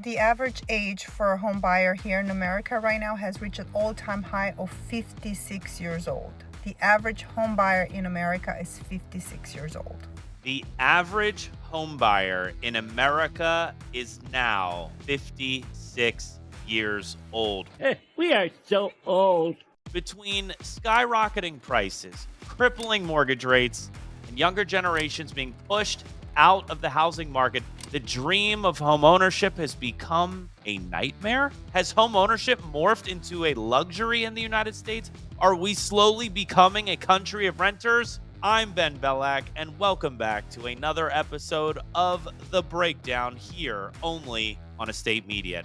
The average age for a home buyer here in America right now has reached an all-time high of 56 years old. The average home buyer in America is 56 years old. The average home buyer in America is now 56 years old. We are so old. Between skyrocketing prices, crippling mortgage rates, and younger generations being pushed out of the housing market, the dream of homeownership has become a nightmare? Has homeownership morphed into a luxury in the United States? Are we slowly becoming a country of renters? I'm Ben Belack, and welcome back to another episode of The Breakdown here only on Estate Media.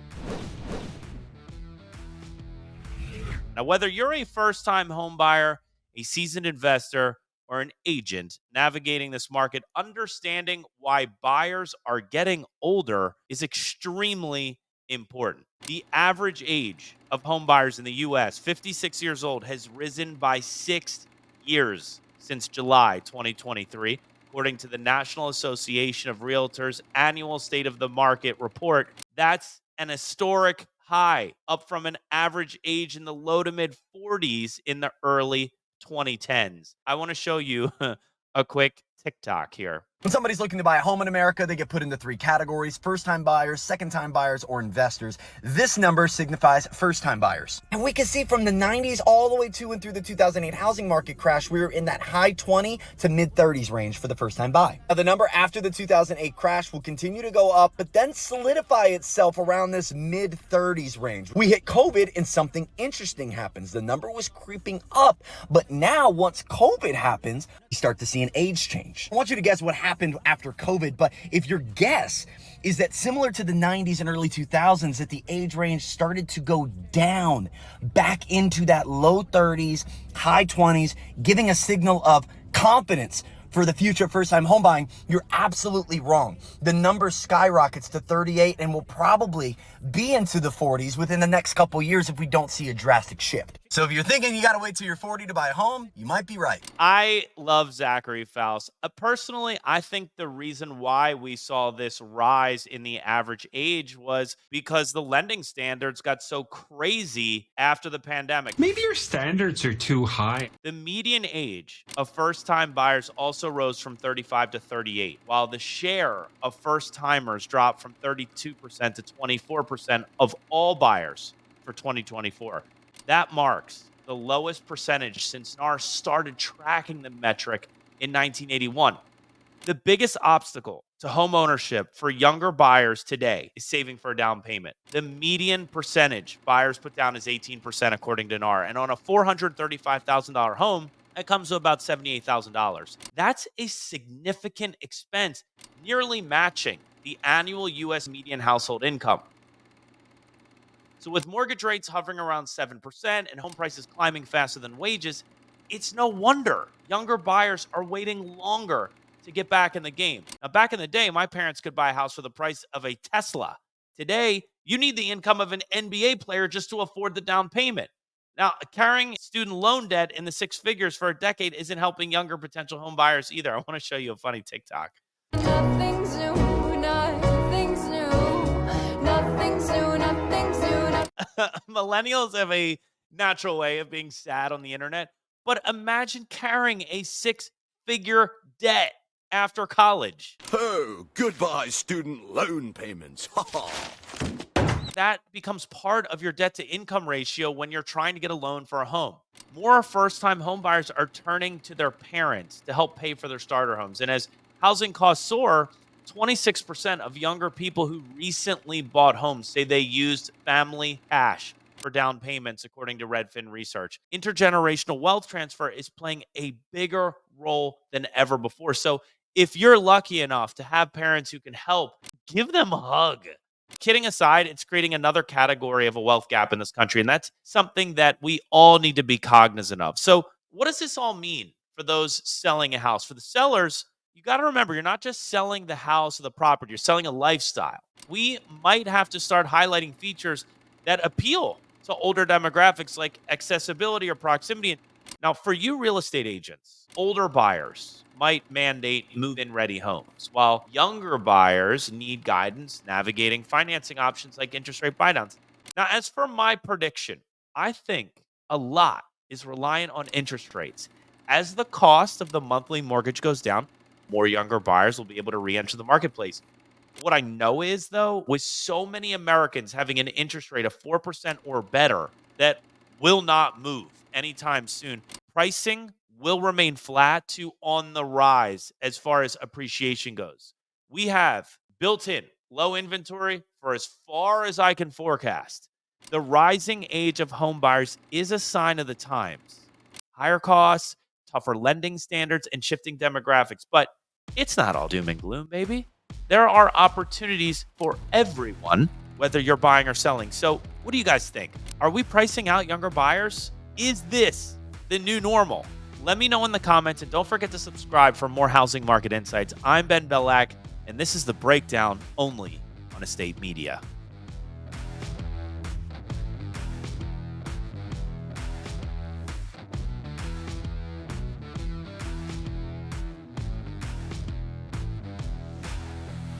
Now, whether you're a first-time home buyer, a seasoned investor, or an agent navigating this market, understanding why buyers are getting older is extremely important. The average age of home buyers in the U.S., 56 years old, has risen by 6 years since July 2023, according to the National Association of Realtors annual State of the Market report. That's an historic high, up from an average age in the low to mid 40s in the early 2010s. I want to show you a quick TikTok here. When somebody's looking to buy a home in America, they get put into three categories: first-time buyers, second-time buyers, or investors. This number signifies first-time buyers. And we can see from the 90s all the way to and through the 2008 housing market crash, we were in that high 20 to mid 30s range for the first-time buy. Now, the number after the 2008 crash will continue to go up, but then solidify itself around this mid 30s range. We hit COVID and something interesting happens. The number was creeping up, but now once COVID happens, you start to see an age change. I want you to guess what happened after COVID, but if your guess is that similar to the 90s and early 2000s, that the age range started to go down back into that low 30s, high 20s, giving a signal of confidence for the future first-time home buying, you're absolutely wrong. The number skyrockets to 38 and will probably be into the 40s within the next couple years if we don't see a drastic shift. So if you're thinking you gotta wait till you're 40 to buy a home, you might be right. I love Zachary Faust. Personally, I think the reason why we saw this rise in the average age was because the lending standards got so crazy after the pandemic. Maybe your standards are too high. The median age of first-time buyers also rose from 35 to 38, while the share of first-timers dropped from 32% to 24% of all buyers for 2024. That marks the lowest percentage since NAR started tracking the metric in 1981. The biggest obstacle to home ownership for younger buyers today is saving for a down payment. The median percentage buyers put down is 18%, according to NAR. And on a $435,000 home, that comes to about $78,000. That's a significant expense, nearly matching the annual U.S. median household income. So with mortgage rates hovering around 7% and home prices climbing faster than wages, it's no wonder younger buyers are waiting longer to get back in the game. Now, back in the day, my parents could buy a house for the price of a Tesla. Today, you need the income of an NBA player just to afford the down payment. Now, carrying student loan debt in the six figures for a decade isn't helping younger potential home buyers either. I want to show you a funny TikTok. Nothing's new, nothing's new, nothing's new, nothing's new. Millennials have a natural way of being sad on the internet, but imagine carrying a six-figure debt after college. Oh, goodbye student loan payments. That becomes part of your debt to income ratio when you're trying to get a loan for a home. More first-time home buyers are turning to their parents to help pay for their starter homes. And as housing costs soar, 26% of younger people who recently bought homes say they used family cash for down payments, according to Redfin research. Intergenerational wealth transfer is playing a bigger role than ever before. So if you're lucky enough to have parents who can help, give them a hug. Kidding aside, it's creating another category of a wealth gap in this country, and that's something that we all need to be cognizant of. So what does this all mean for those selling a house? For the sellers, you got to remember, you're not just selling the house or the property, you're selling a lifestyle. We might have to start highlighting features that appeal to older demographics like accessibility or proximity. Now, for you real estate agents, older buyers, might mandate move-in ready homes, while younger buyers need guidance navigating financing options like interest rate buydowns. Now, as for my prediction, I think a lot is reliant on interest rates. As the cost of the monthly mortgage goes down, more younger buyers will be able to re-enter the marketplace. What I know is, though, with so many Americans having an interest rate of 4% or better that will not move anytime soon, pricing will remain flat to on the rise as far as appreciation goes. We have built in low inventory for as far as I can forecast. The rising age of home buyers is a sign of the times. Higher costs, tougher lending standards, and shifting demographics. But it's not all doom and gloom, baby. There are opportunities for everyone, whether you're buying or selling. So, what do you guys think? Are we pricing out younger buyers? Is this the new normal? Let me know in the comments, and don't forget to subscribe for more housing market insights. I'm Ben Belack, and this is The Breakdown only on Estate Media.